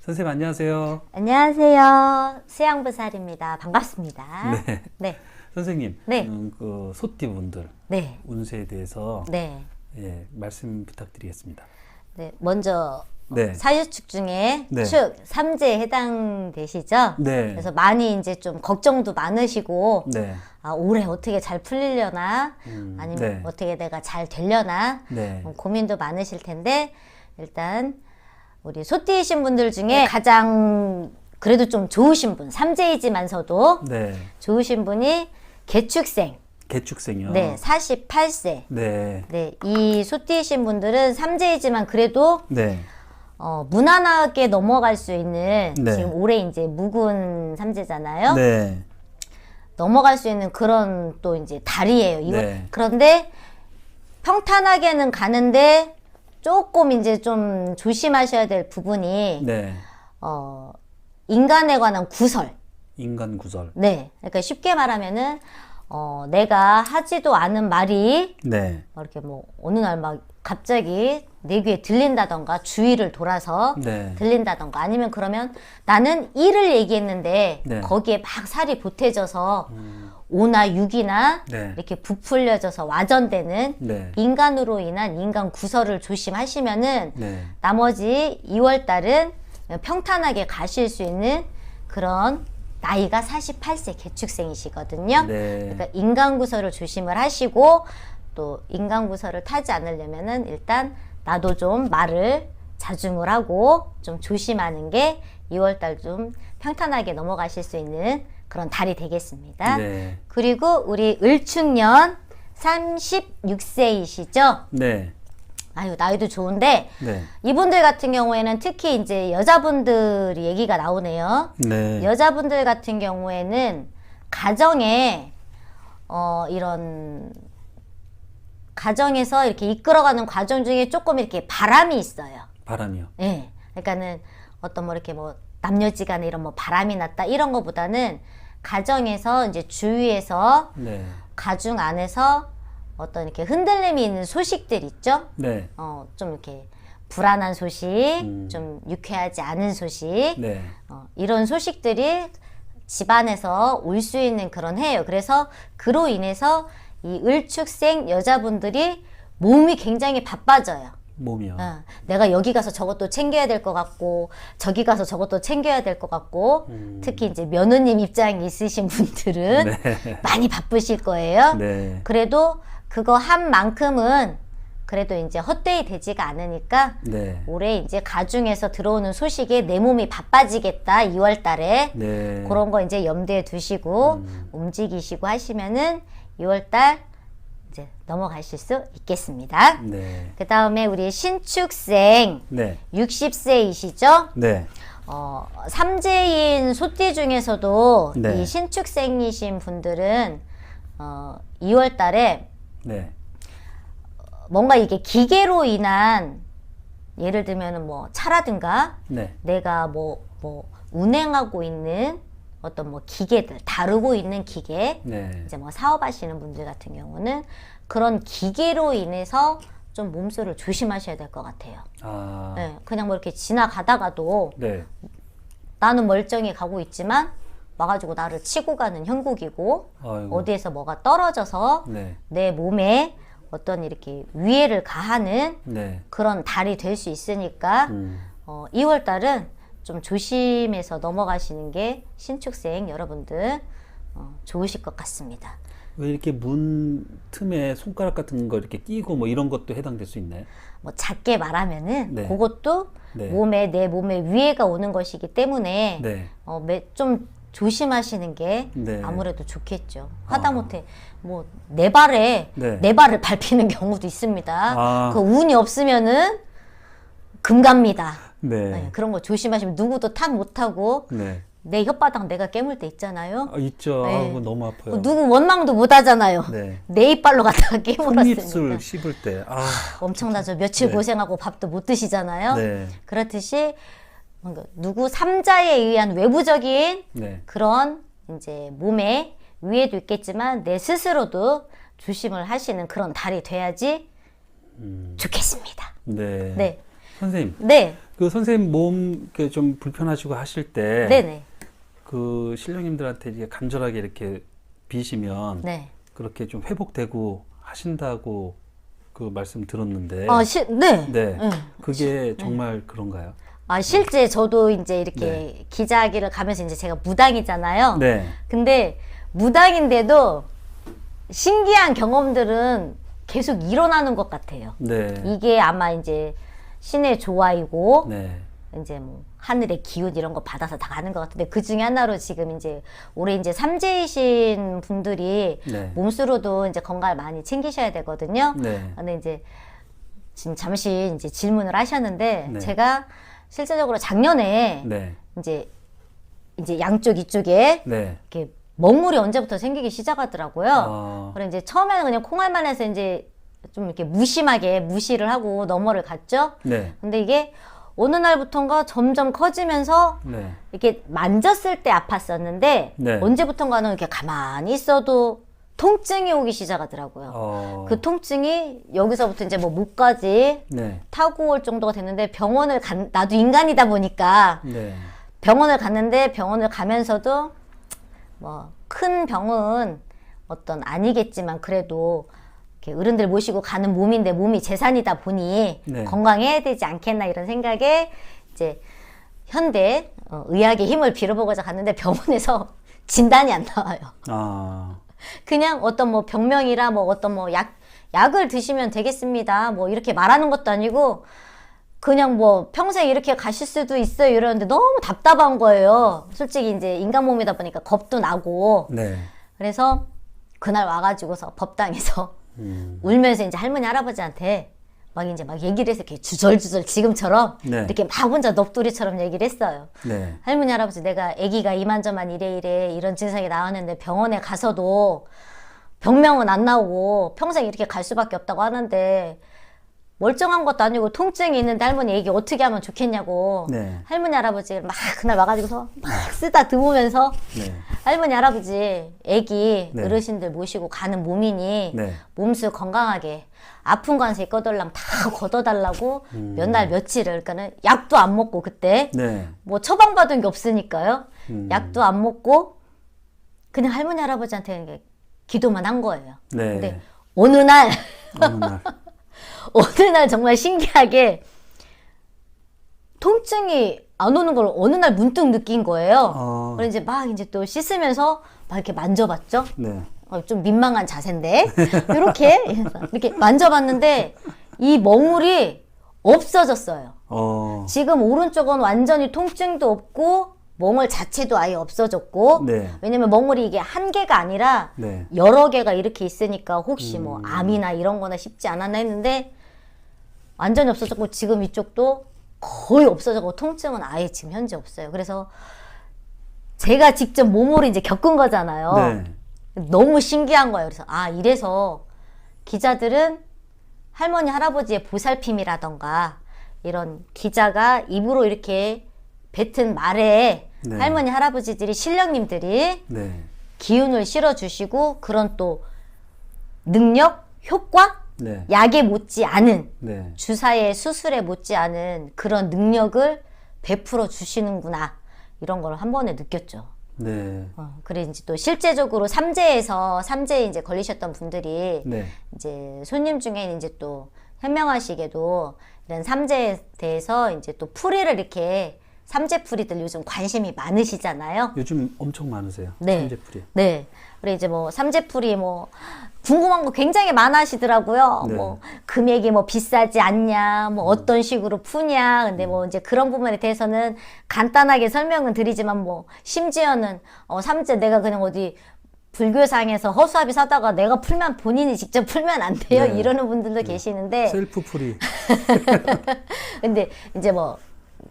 선생님 안녕하세요. 안녕하세요. 수양부살입니다. 반갑습니다. 네. 네. 선생님, 네. 그 소띠분들 네. 운세에 대해서 네. 예, 말씀 부탁드리겠습니다. 네. 먼저 네. 사유축 중에 네. 축 삼재에 해당되시죠? 네. 그래서 많이 이제 좀 걱정도 많으시고 네. 아, 올해 어떻게 잘 풀리려나 아니면 네. 어떻게 내가 잘 되려나 네. 고민도 많으실 텐데 일단 우리 소띠이신 분들 중에 가장 그래도 좀 좋으신 분, 삼재이지만서도 네. 좋으신 분이 개축생. 개축생이요. 네, 48세. 네. 네, 이 소띠이신 분들은 삼재이지만 그래도 네. 무난하게 넘어갈 수 있는 네. 지금 올해 이제 묵은 삼재잖아요. 네. 넘어갈 수 있는 그런 또 이제 달이에요. 이거 네. 그런데 평탄하게는 가는데 조금 이제 좀 조심하셔야 될 부분이 네. 인간에 관한 구설. 인간 구설. 네, 그러니까 쉽게 말하면은 내가 하지도 않은 말이 네. 이렇게 뭐 어느 날 막 갑자기 내 귀에 들린다던가 주위를 돌아서 네. 들린다던가 아니면 그러면 나는 1을 얘기했는데 네. 거기에 막 살이 보태져서 5나 6이나 네. 이렇게 부풀려져서 와전되는 네. 인간으로 인한 인간 구설을 조심하시면은 네. 나머지 2월 달은 평탄하게 가실 수 있는 그런 나이가 48세 개축생이시거든요. 네. 그러니까 인간구설을 조심을 하시고 또 인간구설을 타지 않으려면은 일단 나도 좀 말을 자중을 하고 좀 조심하는 게 2월달 좀 평탄하게 넘어가실 수 있는 그런 달이 되겠습니다. 네. 그리고 우리 을축년 36세이시죠? 네. 아유, 나이도 좋은데 네. 이분들 같은 경우에는 특히 이제 여자분들이 얘기가 나오네요. 네. 여자분들 같은 경우에는 가정에 이런 가정에서 이렇게 이끌어가는 과정 중에 조금 이렇게 바람이 있어요. 바람이요. 예. 그러니까는 어떤 뭐 이렇게 뭐 남녀지간에 이런 뭐 바람이 났다 이런 거보다는 가정에서 이제 주위에서 네. 가중 안에서 어떤 이렇게 흔들림이 있는 소식들 있죠? 네. 좀 이렇게 불안한 소식, 좀 유쾌하지 않은 소식, 네. 이런 소식들이 집안에서 올 수 있는 그런 해예요. 그래서 그로 인해서 이 을축생 여자분들이 몸이 굉장히 바빠져요. 몸이요. 내가 여기 가서 저것도 챙겨야 될 것 같고 저기 가서 저것도 챙겨야 될 것 같고 특히 이제 며느님 입장이 있으신 분들은 네. 많이 바쁘실 거예요. 네. 그래도 그거 한 만큼은 그래도 이제 헛되이 되지가 않으니까 네. 올해 이제 가중에서 들어오는 소식에 내 몸이 바빠지겠다 2월 달에 네. 그런 거 이제 염두에 두시고 움직이시고 하시면은 2월 달 이제 넘어가실 수 있겠습니다. 네. 그 다음에 우리 신축생 네. 60세이시죠? 네. 삼재인 소띠 중에서도 네. 이 신축생이신 분들은 2월 달에 네. 뭔가 이게 기계로 인한 예를 들면은 뭐 차라든가 네. 내가 뭐 운행하고 있는 어떤 뭐 기계들 다루고 있는 기계 네. 이제 뭐 사업하시는 분들 같은 경우는 그런 기계로 인해서 좀 몸소리를 조심하셔야 될 것 같아요. 아. 네, 그냥 뭐 이렇게 지나가다가도 네. 나는 멀쩡히 가고 있지만 와가지고 나를 치고 가는 형국이고 아이고. 어디에서 뭐가 떨어져서 네. 내 몸에 어떤 이렇게 위해를 가하는 네. 그런 달이 될 수 있으니까 2월 달은 좀 조심해서 넘어가시는 게 신축생 여러분들 좋으실 것 같습니다. 왜 이렇게 문 틈에 손가락 같은 거 이렇게 끼고 뭐 이런 것도 해당될 수 있나요? 뭐 작게 말하면은 네. 그것도 네. 내 몸에 위해가 오는 것이기 때문에 네. 좀 조심하시는 게 네. 아무래도 좋겠죠. 하다못해 뭐 내 발에 네. 내 발을 밟히는 경우도 있습니다. 아. 그 운이 없으면은 금 갑니다. 네. 네, 그런 거 조심하시면 누구도 탓 못하고 네. 내 혓바닥 내가 깨물 때 있잖아요. 아, 있죠. 네. 아, 그거 너무 아파요. 누구 원망도 못 하잖아요. 네. 내 이빨로 갖다가 깨물었으니까. 콩잎술 씹을 때. 아. 엄청나죠. 며칠 네. 고생하고 밥도 못 드시잖아요. 네. 그렇듯이 뭔가 누구 삼자에 의한 외부적인 네. 그런 이제 몸에 위에도 있겠지만 내 스스로도 조심을 하시는 그런 달이 돼야지 좋겠습니다. 네. 네. 선생님. 네. 그 선생님 몸 이렇게 좀 불편하시고 하실 때 네네. 그 신령님들한테 이제 간절하게 이렇게 비시면 네. 그렇게 좀 회복되고 하신다고 그 말씀 들었는데 네. 네. 네. 그게 정말 그런가요? 실제 저도 이제 이렇게 네. 기자기를 가면서 이제 제가 무당이잖아요. 네. 근데 무당인데도 신기한 경험들은 계속 일어나는 것 같아요. 네. 이게 아마 이제 신의 조화이고 네. 이제 뭐 하늘의 기운 이런 거 받아서 다 가는 것 같은데 그 중에 하나로 지금 이제 올해 이제 삼재이신 분들이 네. 몸수로도 이제 건강을 많이 챙기셔야 되거든요. 네. 근데 이제 지금 잠시 이제 질문을 하셨는데 네. 제가 실제적으로 작년에 네. 이제 양쪽 이쪽에 네. 이렇게 먹물이 언제부터 생기기 시작하더라고요. 아. 그래 이제 처음에는 그냥 콩알만 해서 이제 좀 이렇게 무심하게 무시를 하고 너머를 갔죠. 네. 근데 이게 어느 날부턴가 점점 커지면서 네. 이렇게 만졌을 때 아팠었는데 네. 언제부턴가는 이렇게 가만히 있어도 통증이 오기 시작하더라고요. 그 통증이 여기서부터 이제 뭐 목까지 네. 타고 올 정도가 됐는데 나도 인간이다 보니까 네. 병원을 갔는데 병원을 가면서도 뭐 큰 병은 어떤 아니겠지만 그래도 이렇게 어른들 모시고 가는 몸인데 몸이 재산이다 보니 네. 건강해야 되지 않겠나 이런 생각에 이제 현대 의학의 힘을 빌어보고자 갔는데 병원에서 진단이 안 나와요. 아. 그냥 어떤 뭐 병명이라 뭐 어떤 뭐 약을 드시면 되겠습니다. 뭐 이렇게 말하는 것도 아니고 그냥 뭐 평생 이렇게 가실 수도 있어요 이러는데 너무 답답한 거예요. 솔직히 이제 인간 몸이다 보니까 겁도 나고. 네. 그래서 그날 와가지고서 법당에서 울면서 이제 할머니 할아버지한테 막 이제 막 얘기를 해서 이렇게 주절주절 지금처럼 네. 이렇게 막 혼자 넋두리처럼 얘기를 했어요. 네. 할머니 할아버지 내가 아기가 이만저만 이래 이런 증상이 나왔는데 병원에 가서도 병명은 안 나오고 평생 이렇게 갈 수밖에 없다고 하는데 멀쩡한 것도 아니고 통증이 있는데 할머니 애기 어떻게 하면 좋겠냐고. 네. 할머니 할아버지 막 그날 와가지고서 막 쓰다 드으면서 네. 할머니 할아버지 애기 네. 어르신들 모시고 가는 몸이니 네. 몸수 건강하게 아픈 관세 꺼달라면 다 걷어달라고 몇 날 며칠을 그러니까는 약도 안 먹고 그때 네. 뭐 처방받은 게 없으니까요. 약도 안 먹고 그냥 할머니 할아버지한테 기도만 한 거예요. 네. 근데 어느 날 어느 날. 어느 날 정말 신기하게 통증이 안 오는 걸 어느 날 문득 느낀 거예요. 그래서 이제 막 이제 또 씻으면서 막 이렇게 만져봤죠. 네. 좀 민망한 자세인데 이렇게 만져봤는데 이 멍울이 없어졌어요. 지금 오른쪽은 완전히 통증도 없고 멍울 자체도 아예 없어졌고 네. 왜냐면 멍울이 이게 한 개가 아니라 네. 여러 개가 이렇게 있으니까 혹시 뭐 암이나 이런 거나 싶지 않았나 했는데 완전히 없어졌고 지금 이쪽도 거의 없어졌고 통증은 아예 지금 현재 없어요. 그래서 제가 직접 몸으로 이제 겪은 거잖아요. 네. 너무 신기한 거예요. 그래서 이래서 기자들은 할머니 할아버지의 보살핌이라던가 이런 기자가 입으로 이렇게 뱉은 말에 네. 할머니 할아버지들이 신령님들이 네. 기운을 실어주시고 그런 또 능력, 효과, 네. 약에 못지 않은 네. 주사의 수술에 못지 않은 그런 능력을 베풀어 주시는구나 이런 걸 한 번에 느꼈죠. 네. 그래 이제 또 실제적으로 삼재에 이제 걸리셨던 분들이 네. 이제 손님 중에는 이제 또 현명하시게도 이런 삼재에 대해서 이제 또 풀이를 이렇게 삼재풀이들 요즘 관심이 많으시잖아요. 요즘 엄청 많으세요. 네. 삼재풀이. 네. 그래 이제 뭐 삼재풀이 뭐 궁금한 거 굉장히 많아 하시더라고요. 네. 뭐 금액이 뭐 비싸지 않냐, 뭐 어떤 식으로 푸냐. 근데 뭐 이제 그런 부분에 대해서는 간단하게 설명은 드리지만 뭐 심지어는 삼재 내가 그냥 어디 불교상에서 허수아비 사다가 내가 풀면 본인이 직접 풀면 안 돼요. 네. 이러는 분들도 계시는데 셀프풀이. 근데 이제 뭐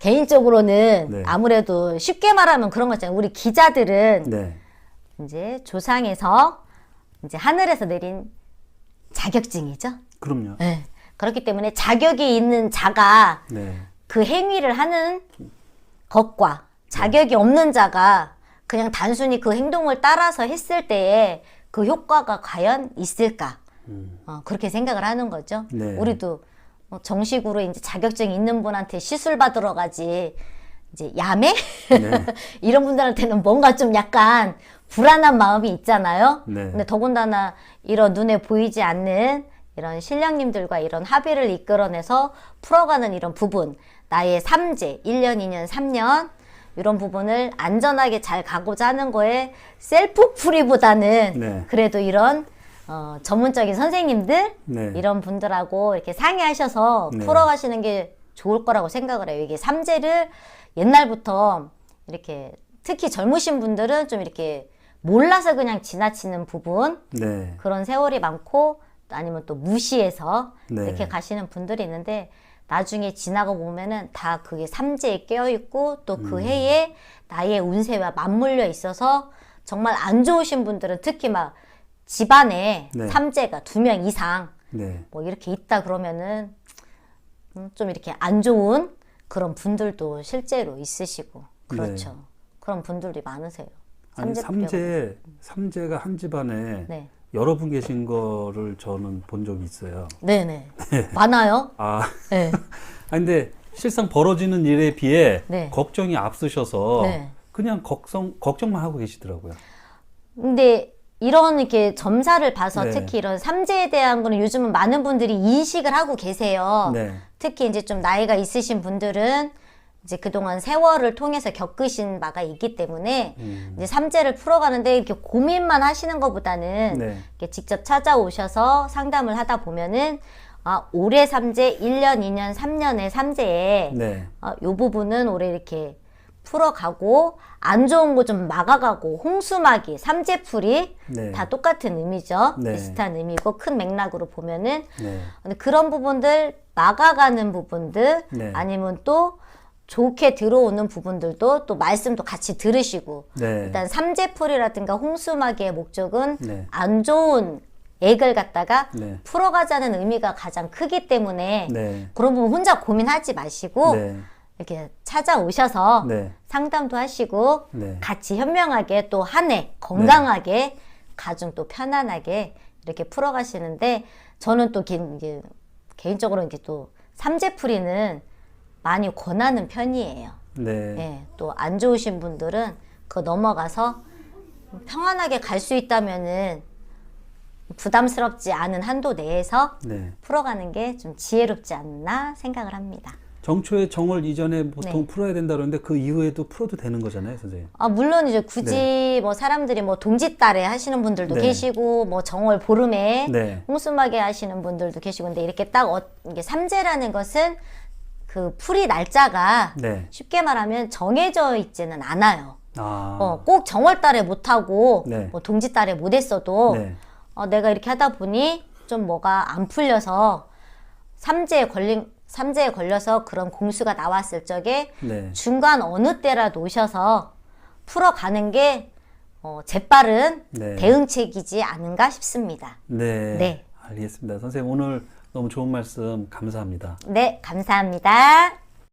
개인적으로는 네. 아무래도 쉽게 말하면 그런 거 있잖아요. 우리 기자들은 네. 이제 조상에서 이제 하늘에서 내린 자격증이죠. 그럼요. 네. 그렇기 때문에 자격이 있는 자가 네. 그 행위를 하는 것과 자격이 없는 자가 그냥 단순히 그 행동을 따라서 했을 때에 그 효과가 과연 있을까? 그렇게 생각을 하는 거죠. 네. 우리도 정식으로 이제 자격증 있는 분한테 시술 받으러 가지. 이제 야매? 네. 이런 분들한테는 뭔가 좀 약간 불안한 마음이 있잖아요. 네. 근데 더군다나 이런 눈에 보이지 않는 이런 신령님들과 이런 합의를 이끌어내서 풀어가는 이런 부분, 나의 삼재, 1년, 2년, 3년 이런 부분을 안전하게 잘 가고자 하는 거에 셀프 풀이보다는 네. 그래도 이런 전문적인 선생님들 네. 이런 분들하고 이렇게 상의하셔서 네. 풀어가시는 게 좋을 거라고 생각을 해요. 이게 삼재를 옛날부터 이렇게 특히 젊으신 분들은 좀 이렇게 몰라서 그냥 지나치는 부분 네. 그런 세월이 많고 아니면 또 무시해서 네. 이렇게 가시는 분들이 있는데 나중에 지나고 보면은 다 그게 삼재에 깨어있고 또 그 해에 나의 운세와 맞물려 있어서 정말 안 좋으신 분들은 특히 막 집안에 네. 삼재가 2명 이상 네. 뭐 이렇게 있다 그러면은 좀 이렇게 안 좋은 그런 분들도 실제로 있으시고 그렇죠. 네. 그런 분들이 많으세요. 아니 삼재 삼재가 한 집안에 네. 여러 분 계신 거를 저는 본 적이 있어요. 네네. 많아요. 아, 네. 근데 실상 벌어지는 일에 비해 네. 걱정이 앞서셔서 네. 그냥 걱정만 하고 계시더라고요. 근데 이런 이렇게 점사를 봐서 네. 특히 이런 삼재에 대한 거는 요즘은 많은 분들이 인식을 하고 계세요. 네. 특히 이제 좀 나이가 있으신 분들은 이제 그동안 세월을 통해서 겪으신 바가 있기 때문에 이제 삼재를 풀어가는데 이렇게 고민만 하시는 것보다는 네. 이렇게 직접 찾아오셔서 상담을 하다 보면은 올해 삼재 1년, 2년, 3년의 삼재에 네. 요 부분은 올해 이렇게 풀어가고 안 좋은 거 좀 막아가고 홍수막이, 삼재풀이 네. 다 똑같은 의미죠. 네. 비슷한 의미고 큰 맥락으로 보면은 네. 근데 그런 부분들 막아가는 부분들 네. 아니면 또 좋게 들어오는 부분들도 또 말씀도 같이 들으시고 네. 일단 삼재풀이라든가 홍수막의 목적은 네. 안 좋은 액을 갖다가 네. 풀어가자는 의미가 가장 크기 때문에 네. 그런 부분 혼자 고민하지 마시고 네. 이렇게 찾아오셔서 네. 상담도 하시고 네. 같이 현명하게 또 한 해 건강하게 가정 또 편안하게 이렇게 풀어가시는데 저는 또 이제 개인적으로 이제 또 삼재풀이는 많이 권하는 편이에요. 네. 예, 또 안 좋으신 분들은 그거 넘어가서 평안하게 갈 수 있다면은 부담스럽지 않은 한도 내에서 네. 풀어가는 게 좀 지혜롭지 않나 생각을 합니다. 정초에 정월 이전에 보통 네. 풀어야 된다 그러는데 그 이후에도 풀어도 되는 거잖아요, 선생님. 물론 이제 굳이 뭐 사람들이 뭐 동짓달에 하시는 분들도 네. 계시고 뭐 정월 보름에 네. 홍수막에 하시는 분들도 계시고 근데 이렇게 딱 이게 삼재라는 것은 그 풀이 날짜가 네. 쉽게 말하면 정해져 있지는 않아요. 아. 꼭 정월달에 못하고 네. 뭐 동짓달에 못했어도 네. 내가 이렇게 하다 보니 좀 뭐가 안 풀려서 삼재에 걸려서 그런 공수가 나왔을 적에 네. 중간 어느 때라도 오셔서 풀어가는 게 재빠른 네. 대응책이지 않은가 싶습니다. 네. 네. 알겠습니다. 선생님 오늘 너무 좋은 말씀 감사합니다. 네, 감사합니다.